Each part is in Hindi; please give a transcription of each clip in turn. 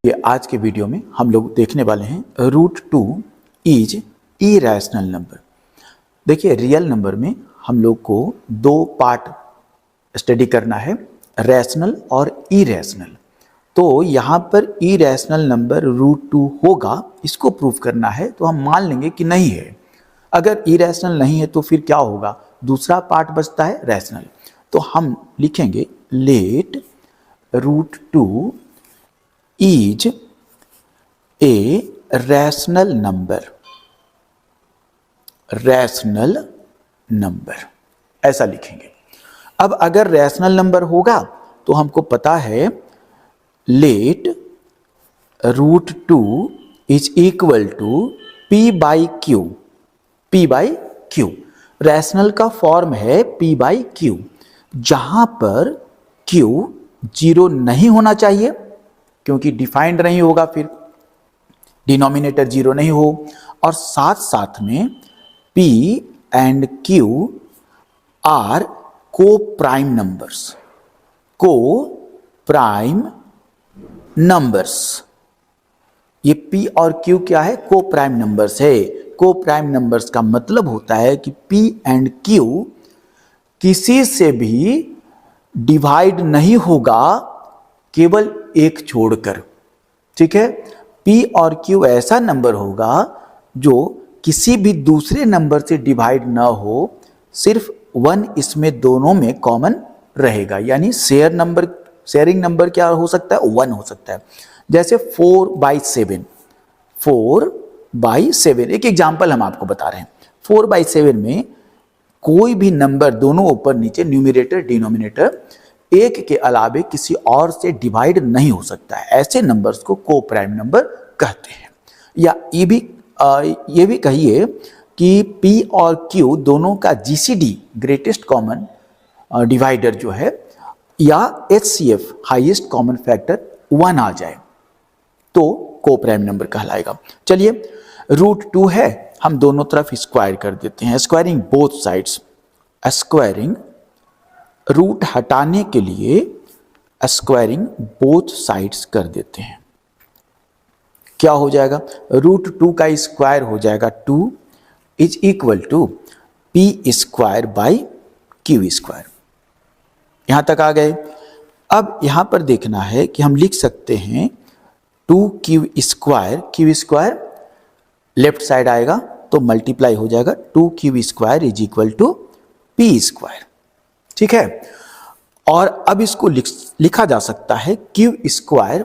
ये आज के वीडियो में हम लोग देखने वाले हैं √2 इज इरेशनल नंबर। देखिए रियल नंबर में हम लोग को दो पार्ट स्टडी करना है, रैशनल और इरेशनल। तो यहाँ पर इरेशनल नंबर √2 होगा, इसको प्रूव करना है तो हम मान लेंगे कि नहीं है। अगर इरेशनल नहीं है तो फिर क्या होगा, दूसरा पार्ट बचता है रैशनल। तो हम लिखेंगे let √2 is a rational number, rational number ऐसा लिखेंगे। अब अगर रैशनल नंबर होगा तो हमको पता है let √2 is equal to p/q। p/q rational का फॉर्म है p/q, जहां पर q 0 नहीं होना चाहिए क्योंकि डिफाइंड नहीं होगा, फिर डिनोमिनेटर 0 नहीं हो, और साथ साथ में p एंड q आर को प्राइम नंबर्स। को प्राइम नंबर्स, ये p और q क्या है, को प्राइम नंबर्स है। को प्राइम नंबर्स का मतलब होता है कि p एंड q किसी से भी डिवाइड नहीं होगा केवल एक छोड़कर। ठीक है, p और q ऐसा नंबर होगा जो किसी भी दूसरे नंबर से डिवाइड ना हो, सिर्फ 1 इसमें दोनों में कॉमन रहेगा। यानी शेयरिंग नंबर क्या हो सकता है, 1 हो सकता है। जैसे 4/7, 4/7 एक एग्जांपल हम आपको बता रहे हैं। 4/7 में कोई भी नंबर दोनों ऊपर नीचे न्यूमरेटर डिनोमिनेटर एक के अलावे किसी और से डिवाइड नहीं हो सकता है। ऐसे नंबर्स को को प्राइम नंबर कहते हैं। या ये भी कहिए कि p और q दोनों का GCD ग्रेटेस्ट कॉमन डिवाइडर जो है, या HCF हाईएस्ट कॉमन फैक्टर 1 आ जाए तो को प्राइम नंबर कहलाएगा। चलिए √2 है, हम दोनों तरफ स्क्वायर कर देते हैं। Squaring both sides, squaring root हटाने के लिए स्क्वायरिंग बोथ साइड्स कर देते हैं। क्या हो जाएगा, √2 का स्क्वायर हो जाएगा 2 इज इक्वल टू p²/q²। यहां तक आ गए। अब यहां पर देखना है कि हम लिख सकते हैं 2q², q² लेफ्ट साइड आएगा तो मल्टीप्लाई हो जाएगा 2q² is equal to p²। ठीक है, और अब इसको लिखा जा सकता है q²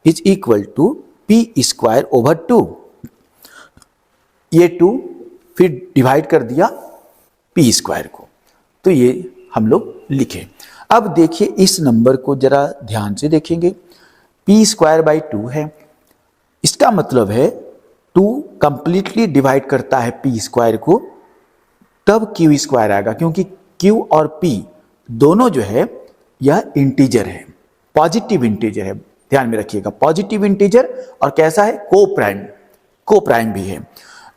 is equal to p²/2। ये 2 फिर डिवाइड कर दिया p² को, तो ये हम लोग लिखे। अब देखिए इस नंबर को जरा ध्यान से देखेंगे, p²/2 है। इसका मतलब है 2 कंप्लीटली डिवाइड करता है p² को, तब q² आएगा, क्योंकि q और p दोनों जो है यह इंटीजर है, पॉजिटिव इंटीजर है। ध्यान में रखिएगा, पॉजिटिव इंटीजर और कैसा है, को प्राइम भी है।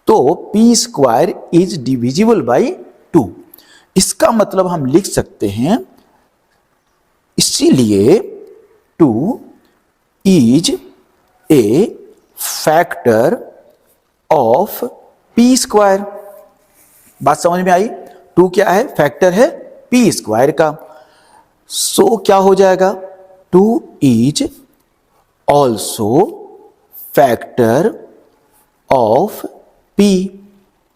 तो p² इज डिविजिबल बाई 2। इसका मतलब हम लिख सकते हैं, इसीलिए 2 is a factor of p²। बात समझ में आई, 2 क्या है, फैक्टर है p² का। सो क्या हो जाएगा, 2 is also factor of p।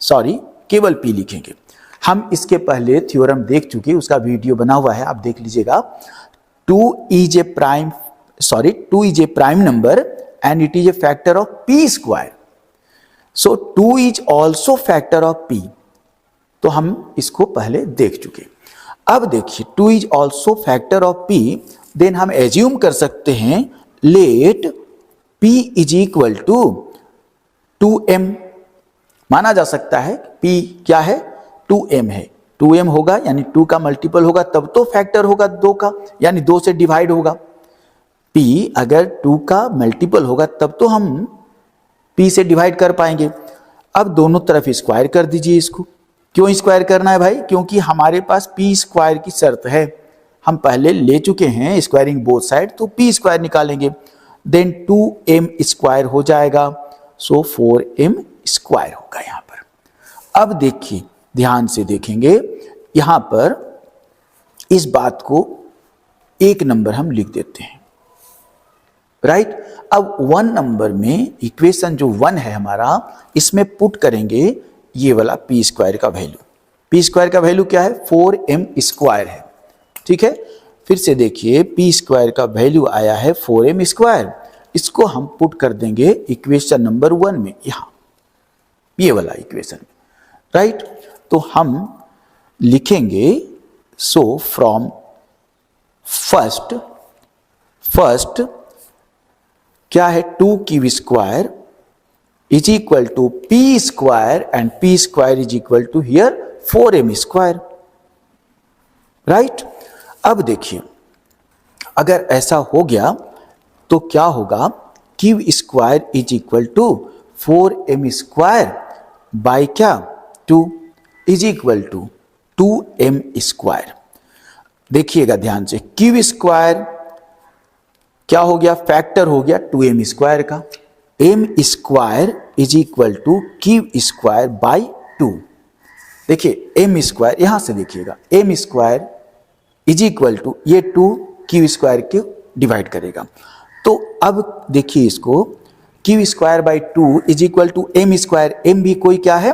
Sorry, केवल p लिखेंगे। हम इसके पहले थ्योरम देख चुके, उसका वीडियो बना हुआ है, आप देख लीजिएगा। 2 is a prime number and it is a factor of p²। So 2 is also factor of p, तो हम इसको पहले देख चुके। अब देखिए 2 is also factor of p, then हम एज्यूम कर सकते हैं let p is equal to 2m। माना जा सकता है p क्या है, 2m है। 2m होगा यानी 2 का मल्टीपल होगा तब तो फैक्टर होगा 2 का, यानी 2 से डिवाइड होगा। p अगर 2 का मल्टीपल होगा तब तो हम p से डिवाइड कर पाएंगे। अब दोनों तरफ स्क्वायर कर दीजिए इसको। क्यों स्क्वायर करना है भाई, क्योंकि हमारे पास p² की शर्त है, हम पहले ले चुके हैं स्क्वायरिंग बोथ साइड, तो p² निकालेंगे। देन 2m स्क्वायर हो जाएगा, सो 4m स्क्वायर होगा यहां पर। अब देखिए, ध्यान से देखेंगे, यहां पर इस बात को एक नंबर हम लिख देते हैं, राइट। अब 1 नंबर में इक्वेशन जो 1 है हमारा, इसमें पुट करेंगे ये वाला पी स्क्वायर का वैल्यू। पी स्क्वायर का वैल्यू क्या है? 4m स्क्वायर है, ठीक है। फिर से देखिए, पी स्क्वायर का वैल्यू आया है 4m स्क्वायर। इसको हम पुट कर देंगे इक्वेशन नंबर 1 में, यहां ये वाला इक्वेशन, राइट। तो हम लिखेंगे, सो फ्रॉम फर्स्ट क्या है? 2q square is equal to p square and p square is equal to here 4m square, right. अब देखिए, अगर ऐसा हो गया तो क्या होगा? q square is equal to 4m square by क्या? 2 is equal to 2m square. देखिएगा ध्यान से, q स्क्वायर क्या हो गया? फैक्टर हो गया 2m स्क्वायर का। m square is equal to q square by 2। देखिए m स्क्वायर, यहां से देखिएगा, m square is equal to ये 2 q स्क्वायर को डिवाइड करेगा। तो अब देखिए इसको, q square by 2 is equal to m square. m भी कोई क्या है?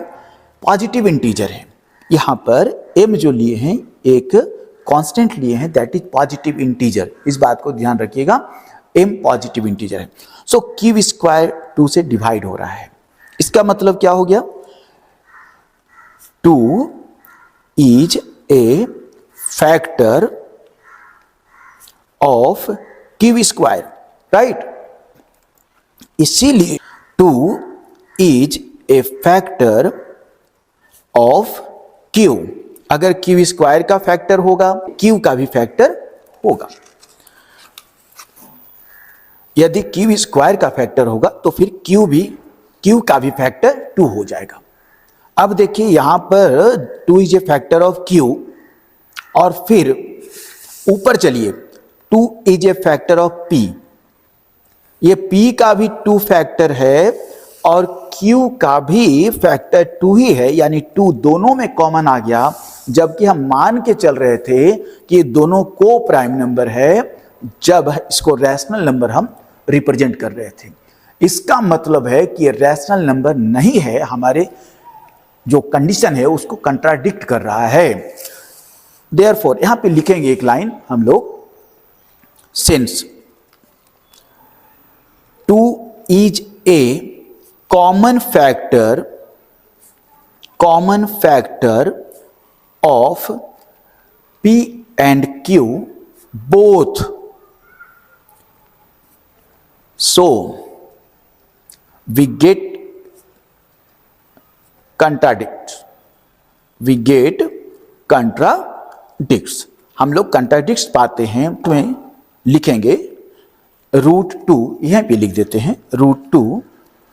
पॉजिटिव इंटीजर है। यहां पर m जो लिए हैं एक कांस्टेंट लिए हैं, दैट इज पॉजिटिव इंटीजर। इस बात को ध्यान रखिएगा, m पॉजिटिव इंटीजर है। सो q स्क्वायर 2 से डिवाइड हो रहा है। इसका मतलब क्या हो गया? 2 is a factor of q square, right. इसीलिए 2 is a factor of q। अगर q स्क्वायर का फैक्टर होगा, q का भी फैक्टर होगा। यदि q स्क्वायर का फैक्टर होगा तो फिर q का भी फैक्टर 2 हो जाएगा। अब देखिए यहां पर 2 is a factor of q, और फिर ऊपर चलिए, 2 is a factor of p। ये p का भी 2 फैक्टर है और q का भी फैक्टर 2 ही है, यानी 2 दोनों में कॉमन आ गया। जबकि हम मान के चल रहे थे कि दोनों को प्राइम नंबर है जब इसको रैशनल नंबर हम रिप्रेजेंट कर रहे थे। इसका मतलब है कि रैशनल नंबर नहीं है, हमारे जो कंडीशन है उसको कंट्राडिक्ट कर रहा है। देयरफॉर यहां पे लिखेंगे एक लाइन हम लोग, since 2 is a common factor of p and q both, so we get contradicts। हम लोग कंट्राडिक्ट्स पाते हैं, तुम्हें लिखेंगे √2, यहां पे लिख देते हैं, √2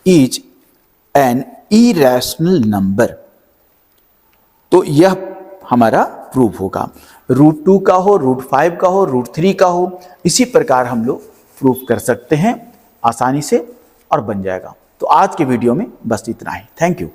इज एन इरेशनल नंबर। तो यह हमारा प्रूफ होगा, √2 का हो, √5 का हो, √3 का हो, इसी प्रकार हम लोग प्रूफ कर सकते हैं आसानी से और बन जाएगा। तो आज के वीडियो में बस इतना ही। Thank you.